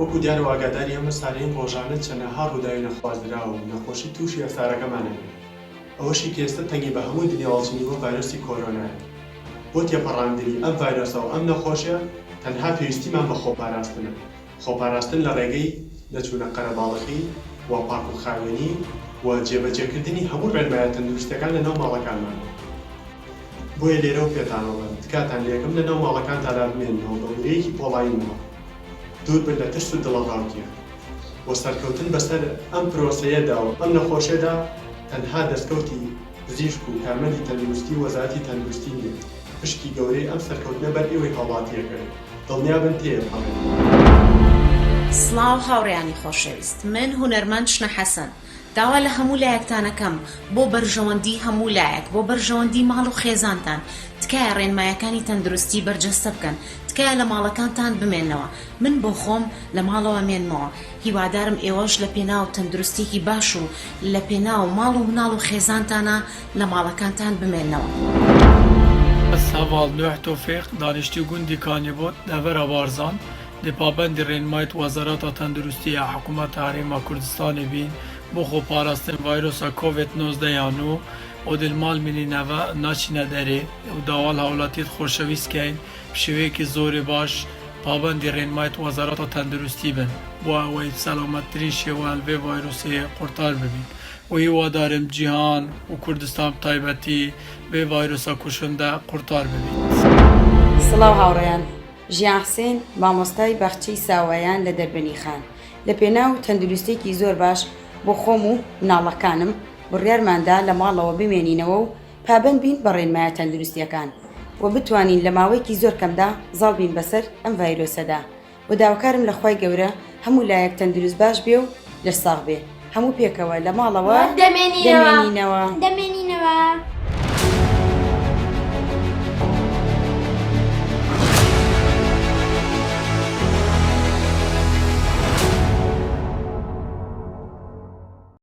وەکو دیارە ئاگاداری ئەمە سارەی ڕۆژانە چەندەها ڕووداوی نەخوازراوە و نەخۆشی تووشی ئەفسارەکەمانە ئەوەشی کە ئێستا تەنگی بە هەموو دنیاوەڵچنیوە ڤایرۆسی کۆرۆنایە. بۆ تێپەڕاندنی ئەم ڤایرۆسە و ئەم نەخۆشیە تەنها پێویستیمان بە خۆپاراستنە. خۆپاراستن لە ڕێگەی نەچوونە قەرەباڵغی و پاک و خاوێنی و جێبەجێکردنی هەموو ڕێنمایە تەندروستەکان لە ناو ماڵەکانمانە. بۆیە لێرەوە پێتانەوە تکاتان لێکم لە ناو ماڵەکانتاندا بمێننەوە بە وێرەیەکی پۆڵاینەوە دوور بن لە ترس و دڵەڕاوتیە و سەرکەوتن بەسەر ئەم پرۆسەیەدا و ئەم نەخۆشیەدا تەنها دەستکەوتی پزیشک و کارمەندی تەندروستی وەزارەتی تەندروستی نیە. پشکی گەورەی ئەم سەرکەوتنە بەر ئێوەی هاوڵاتیەکەوێت. دڵنیابن تێپەڕێن. سڵاو هاوڕێیانی خۆشەویست، من هونەرمەند شنە حەسەن. داوا لە هەموو لایەکتانەکەم بۆ بەرژەوەندی هەموو لایەک، بۆ بەرژەوەندی ماڵ و خێزانتان، تکایە ڕێنمایەکانی تەندروستی بەرجەستە بکەن، تکایە لە ماڵەکانتان بمێننەوە. من بۆ خۆم لە ماڵەوە مێنمەوە. هیوادارم ئێوەش لە پێناو تەندروستێکی باش و لە پێناو ماڵ و مناڵ و خێزانتانە لە ماڵەکانتان بمێننەوە. سەڤاڵ نوح تۆفیق دانیشتی گوندی کانیبۆت دەڤەرە بارزان دی پابندی ڕێنمایت وەزارەتە تەندروستیە حکوومەتە هەرێما کوردستانی بین بۆ خۆپاراستن ڤایرۆسە کۆڤید-19 یانۆ و دلمال مینینەوە ناچینە دەرێ و داوال هاوڵاتیت خۆشەویستکەین بشێوەیەکی زۆری باش پابندی ڕێنمایت وەزارەتە تەندروستی بن بۆ ئەوەی سەلامەتترین شێوە لەvê ڤایرۆسەیە قورتار ببین و هیوادارم جیهان و کوردستان تایبەتی vê ڤایرۆسە کوشندە قورتار ببین. سڵاو هاوڕێیان، ژیان حسێن مامۆستای بەخچەی ساوایان لە دەربەنی خان لە پێناو تەندروستێکی زۆر باش بۆ خۆم و مناڵەکانم بڕیارماندا لە ماڵەوە بمێنینەوە و پابند بین بە ڕێنمایە تەندروستیەکان و بتوانین لە ماوەیەکی زۆر کەمدا زاڵ بین بەسەر ئەم ڤایرۆسەدا و داواکارم لە خوای گەورە هەموو لایەک تەندروست باش بێ و لەساغ بێ. هەموو پێکەوە لە ماڵەوە دەمێنینەوە.